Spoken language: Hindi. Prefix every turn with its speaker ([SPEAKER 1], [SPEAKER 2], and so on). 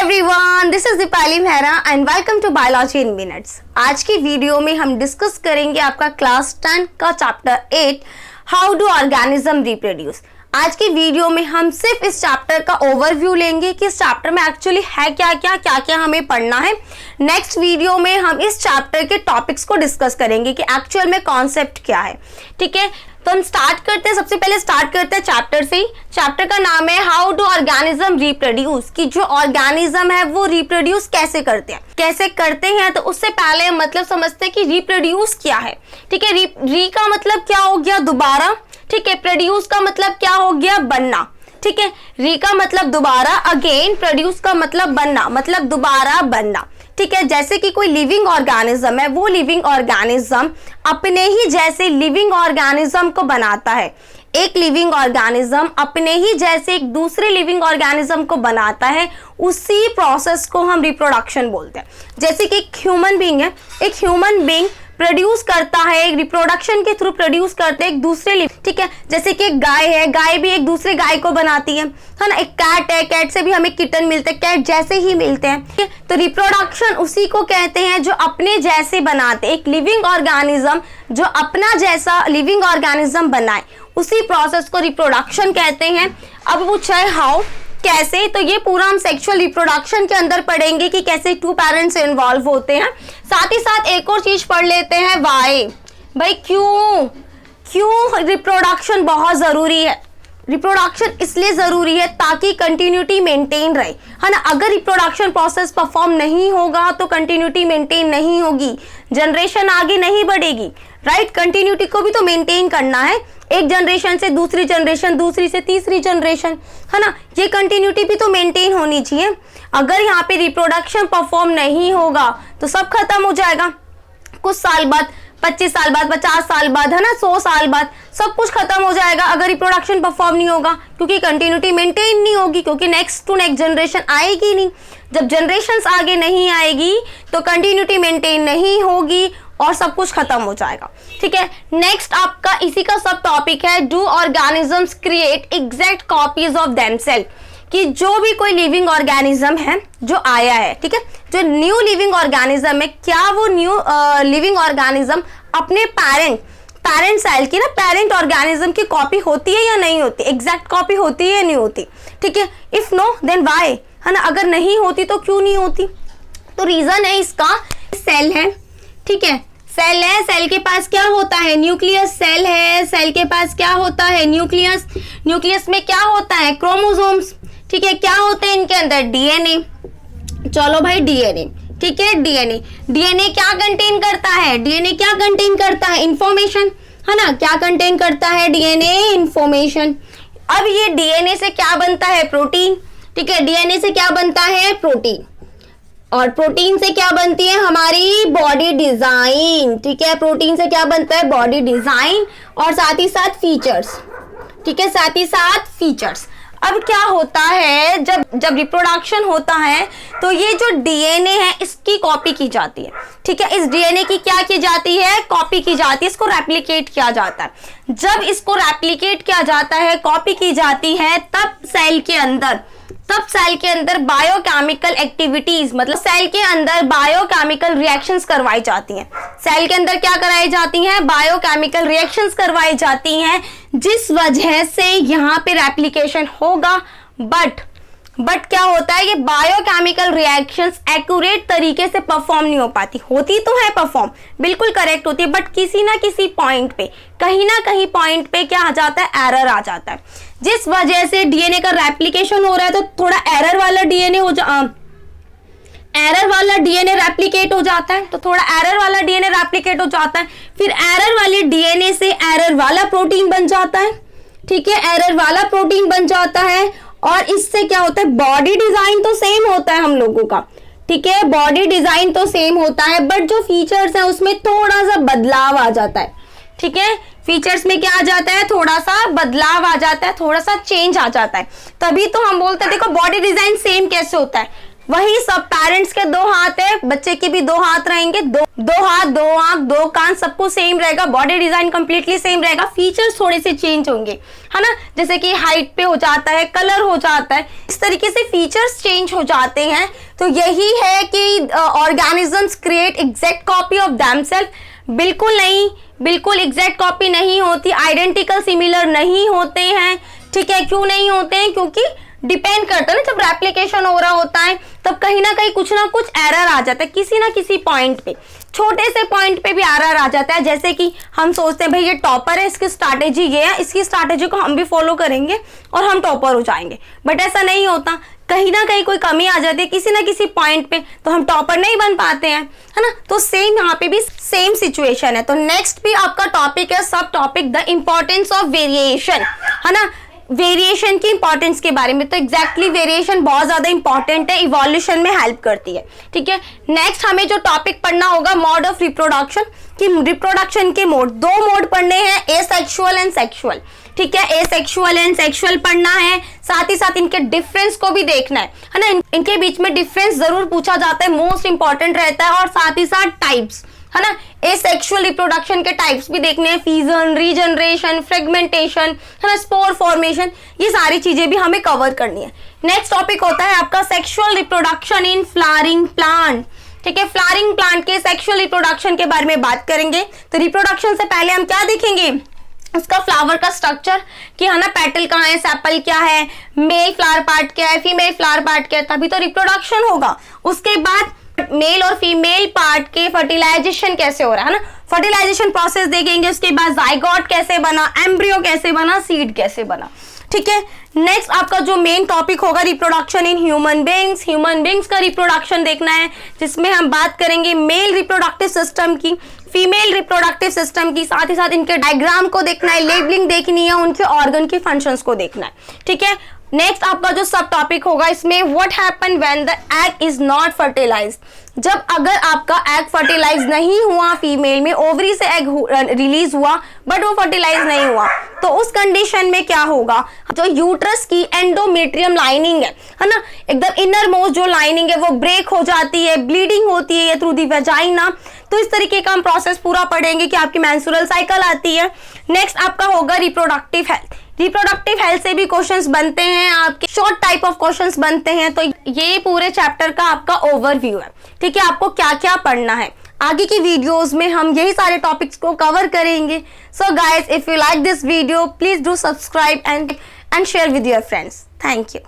[SPEAKER 1] Everyone, this is Deepali Mehra and welcome to biology in minutes. आज की वीडियो में हम डिस्कस करेंगे आपका क्लास 10 का chapter 8 how do organism reproduce. आज की वीडियो में हम सिर्फ इस चैप्टर का ओवरव्यू लेंगे कि इस चैप्टर में एक्चुअली है क्या क्या हमें पढ़ना है। नेक्स्ट वीडियो में हम इस चैप्टर के टॉपिक्स को डिस्कस करेंगे कि एक्चुअल में कॉन्सेप्ट क्या है। ठीक है, तो हम स्टार्ट करते हैं। सबसे पहले स्टार्ट करते हैं चैप्टर से ही। चैप्टर का नाम है हाउ डू ऑर्गेनिज्म रिप्रोड्यूस, कि जो ऑर्गेनिज्म है वो रिप्रोड्यूस कैसे करते हैं। तो उससे पहले मतलब समझते हैं कि रिप्रोड्यूस क्या है। ठीक है, री का मतलब क्या हो गया, दोबारा। ठीक है, प्रोड्यूस का मतलब क्या हो गया, बनना। ठीक है, री का मतलब दोबारा, अगेन। प्रोड्यूस का मतलब बनना, मतलब दोबारा बनना। ठीक है, जैसे कि कोई लिविंग ऑर्गेनिज्म है, वो लिविंग ऑर्गेनिज्म अपने ही जैसे लिविंग ऑर्गेनिज्म को बनाता है। एक लिविंग ऑर्गेनिज्म अपने ही जैसे एक दूसरे लिविंग ऑर्गेनिज्म को बनाता है, उसी प्रोसेस को हम रिप्रोडक्शन बोलते हैं। जैसे कि एक ह्यूमन बीइंग है, एक ह्यूमन बीइंग प्रोड्यूस करता है, एक रिप्रोडक्शन के थ्रू प्रोड्यूस करते हैं एक दूसरे। ठीक है, जैसे कि एक गाय है, गाय भी एक दूसरे गाय को बनाती है ना। एक कैट है, कैट से भी हमें किटन मिलते हैं, कैट जैसे ही मिलते हैं। तो रिप्रोडक्शन उसी को कहते हैं जो अपने जैसे बनाते। एक लिविंग ऑर्गेनिज्म जो अपना जैसा लिविंग ऑर्गेनिज्म बनाए, उसी प्रोसेस को रिप्रोडक्शन कहते हैं। अब पूछा है हाउ, कैसे, तो ये पूरा हम सेक्सुअल रिप्रोडक्शन के अंदर पढ़ेंगे कि कैसे टू पेरेंट्स इन्वॉल्व होते हैं। साथ ही साथ एक और चीज पढ़ लेते हैं, वाई, भाई क्यों रिप्रोडक्शन बहुत जरूरी है। रिप्रोडक्शन इसलिए जरूरी है ताकि कंटिन्यूटी मेंटेन रहे, है ना। अगर रिप्रोडक्शन प्रोसेस परफॉर्म नहीं होगा तो कंटिन्यूटी मेंटेन नहीं होगी, जनरेशन आगे नहीं बढ़ेगी। राइट, कंटिन्यूटी को भी तो मेंटेन करना है, एक जनरेशन से दूसरी जनरेशन, दूसरी से तीसरी जनरेशन, है ना। ये कंटिन्यूटी भी तो मेंटेन होनी चाहिए। अगर यहाँ पे रिप्रोडक्शन परफॉर्म नहीं होगा तो सब खत्म हो जाएगा। कुछ साल बाद, 25 साल बाद, 50 साल बाद, है ना, 100 साल बाद सब कुछ खत्म हो जाएगा अगर रिप्रोडक्शन परफॉर्म नहीं होगा, क्योंकि कंटिन्यूटी मेंटेन नहीं होगी, क्योंकि नेक्स्ट टू नेक्स्ट जनरेशन आएगी नहीं। जब जनरेशन्स आगे नहीं आएगी तो कंटिन्यूटी मेंटेन नहीं होगी और सब कुछ खत्म हो जाएगा। ठीक है, नेक्स्ट आपका इसी का सब टॉपिक है do organisms create exact copies of themselves, कि जो भी कोई लिविंग ऑर्गेनिज्म है जो आया है, ठीक है, जो न्यू लिविंग ऑर्गेनिज्म है, क्या वो न्यू लिविंग ऑर्गेनिज्म अपने पेरेंट सेल की ना, पेरेंट ऑर्गेनिज्म की कॉपी होती है या नहीं होती, एग्जैक्ट कॉपी होती है या नहीं होती। ठीक है, इफ नो देन व्हाई, है ना। अगर नहीं होती तो क्यों नहीं होती, तो रीजन है इसका, सेल है। ठीक है, सेल है, सेल के पास क्या होता है, न्यूक्लियस। सेल है, सेल के पास क्या होता है, न्यूक्लियस। न्यूक्लियस में क्या होता है, क्रोमोसोम्स। ठीक है, क्या होते हैं इनके अंदर, डीएनए। चलो भाई, डीएनए। ठीक है, डीएनए क्या कंटेन करता है, डीएनए क्या कंटेन करता है, इंफॉर्मेशन, है ना। क्या कंटेन करता है डीएनए, इंफॉर्मेशन। अब ये डीएनए से क्या बनता है, प्रोटीन। ठीक है, डीएनए से क्या बनता है, प्रोटीन। और प्रोटीन से क्या बनती है हमारी बॉडी डिजाइन। ठीक है, प्रोटीन से क्या बनता है, बॉडी डिजाइन, और साथ ही साथ फीचर्स। ठीक है, साथ ही साथ फीचर्स। अब क्या होता है, जब रिप्रोडक्शन होता है तो ये जो डीएनए है इसकी कॉपी की जाती है। ठीक है, इस डीएनए की क्या की जाती है, कॉपी की जाती है, इसको रेप्लिकेट किया जाता है। जब इसको रेप्लिकेट किया जाता है, कॉपी की जाती है, तब सेल के अंदर बायोकेमिकल एक्टिविटीज, मतलब सेल के अंदर बायोकेमिकल रिएक्शंस करवाई जाती हैं। सेल के अंदर क्या कराई जाती हैं, बायोकेमिकल रिएक्शंस करवाई जाती हैं, जिस वजह से यहाँ पे रेप्लिकेशन होगा। बट क्या होता है, ये बायोकेमिकल रिएक्शंस एक्यूरेट तरीके से परफॉर्म नहीं हो पाती। होती तो है परफॉर्म, बिल्कुल करेक्ट होती है, बट किसी ना किसी पॉइंट पे, कहीं ना कहीं पॉइंट पे क्या आ जाता है, एरर आ जाता है, जिस वजह से डीएनए का रेप्लिकेशन हो रहा है तो थोड़ा एरर वाला डीएनए रेप्लिकेट हो जाता है, तो थोड़ा एरर वाला डीएनए रेप्लिकेट हो जाता है, फिर एरर वाले डीएनए से एरर वाला प्रोटीन बन जाता है। ठीक है, एरर वाला प्रोटीन बन जाता है, और इससे क्या होता है, बॉडी डिजाइन तो सेम होता है हम लोगों का। ठीक है, बॉडी डिजाइन तो सेम होता है, बट जो फीचर्स है उसमें थोड़ा सा बदलाव आ जाता है। ठीक है, फीचर्स में क्या आ जाता है, थोड़ा सा बदलाव आ जाता है, थोड़ा सा चेंज आ जाता है। तभी तो हम बोलते हैं, देखो बॉडी डिजाइन सेम कैसे होता है, वही सब पेरेंट्स के 2 हाथ है, बच्चे के भी 2 हाथ रहेंगे, दो हाथ, 2 आंख, 2 कान, सब कुछ सेम रहेगा, बॉडी डिजाइन कंप्लीटली सेम रहेगा, फीचर्स थोड़े से चेंज होंगे, है ना। जैसे कि हाइट पे हो जाता है, कलर हो जाता है, इस तरीके से फीचर्स चेंज हो जाते हैं। तो यही है कि organisms create exact copy of themselves. बिल्कुल नहीं, बिल्कुल एग्जैक्ट कॉपी नहीं होती, आइडेंटिकल सिमिलर नहीं होते हैं। ठीक है, क्यों नहीं होते हैं? क्योंकि डिपेंड करता है ना, जब रेप्लिकेशन हो रहा होता है तब कहीं ना कहीं कुछ ना कुछ एरर आ जाता है किसी ना किसी पॉइंट पे, छोटे से पॉइंट पे भी एरर आ जाता है। जैसे कि हम सोचते हैं भाई ये टॉपर है, इसकी स्ट्रैटेजी ये है, इसकी स्ट्रैटेजी को हम भी फॉलो करेंगे और हम टॉपर हो जाएंगे, बट ऐसा नहीं होता। कहीं ना कहीं कोई कमी आ जाती है किसी ना किसी पॉइंट पे, तो हम टॉपर नहीं बन पाते हैं, है ना। तो सेम यहाँ पे भी सेम सिचुएशन है। तो नेक्स्ट भी आपका टॉपिक है सब topic the importance of variation, है ना, वेरिएशन की इंपॉर्टेंस के बारे में। तो एग्जैक्टली वेरिएशन बहुत ज्यादा इंपॉर्टेंट है, इवोल्यूशन में हेल्प करती है। ठीक है, नेक्स्ट हमें जो टॉपिक पढ़ना होगा मोड ऑफ रिप्रोडक्शन, कि रिप्रोडक्शन के मोड, दो मोड पढ़ने हैं, एसेक्सुअल एंड सेक्सुअल। ठीक है, एसेक्सुअल एंड सेक्सुअल पढ़ना है, साथ ही साथ इनके डिफरेंस को भी देखना है ना। इनके बीच में डिफरेंस जरूर पूछा जाता है, मोस्ट इंपॉर्टेंट रहता है, और साथ ही साथ टाइप्स, है ना। एसेक्सुअल रिप्रोडक्शन के टाइप्स भी देखने हैं, फीजन, रीजनरेशन, फ्रेगमेंटेशन, है ना, स्पोर फॉर्मेशन, ये सारी चीजें भी हमें कवर करनी है। नेक्स्ट टॉपिक होता है आपका sexual reproduction in flowering plant. ठीक है, फ्लावरिंग प्लांट के सेक्सुअल रिप्रोडक्शन के बारे में बात करेंगे। तो रिप्रोडक्शन से पहले हम क्या देखेंगे? उसका फ्लावर का स्ट्रक्चर, कि है ना, पेटल कहाँ है, सेपल क्या है, मेल फ्लावर पार्ट क्या है, फीमेल फ्लावर पार्ट क्या है, तभी तो रिप्रोडक्शन होगा। उसके बाद मेल और फीमेल पार्ट के फर्टिलाइजेशन कैसे हो रहा है ना, फर्टिलाइजेशन प्रोसेस देखेंगे। उसके बाद जाइगोट कैसे बना, एम्ब्रियो कैसे बना, सीड कैसे बना। ठीक है, नेक्स्ट आपका जो मेन टॉपिक होगा reproduction in human beings. Human beings का रिप्रोडक्शन देखना है, जिसमें हम बात करेंगे मेल रिप्रोडक्टिव सिस्टम की, फीमेल रिप्रोडक्टिव सिस्टम की, साथ ही साथ इनके डायग्राम को देखना है, लेबलिंग देखनी है, उनके ऑर्गन के फंक्शंस को देखना है। ठीक है, नेक्स्ट आपका जो सब टॉपिक होगा इसमें what happen when the egg is not fertilized. जब अगर आपका एग फर्टिलाइज नहीं हुआ, फीमेल में ओवरी से एग रिलीज हुआ बट वो फर्टिलाइज नहीं हुआ, तो उस कंडीशन में क्या होगा? जो यूट्रस की एंडोमेट्रियम लाइनिंग है ना, एकदम इनर मोस्ट जो लाइनिंग है वो ब्रेक हो जाती है, ब्लीडिंग होती है थ्रू दी वेजाइना। तो इस तरीके का हम प्रोसेस पूरा पढ़ेंगे कि आपकी मेंस्ट्रुअल साइकिल आती है। नेक्स्ट आपका होगा रिप्रोडक्टिव हेल्थ। रिप्रोडक्टिव हेल्थ से भी क्वेश्चंस बनते हैं, आपके शॉर्ट टाइप ऑफ क्वेश्चंस बनते हैं। तो ये पूरे चैप्टर का आपका ओवरव्यू है। ठीक है, आपको क्या क्या पढ़ना है, आगे की वीडियोस में हम यही सारे टॉपिक्स को कवर करेंगे। So guys, if you like this video please do subscribe and share with your friends. Thank you.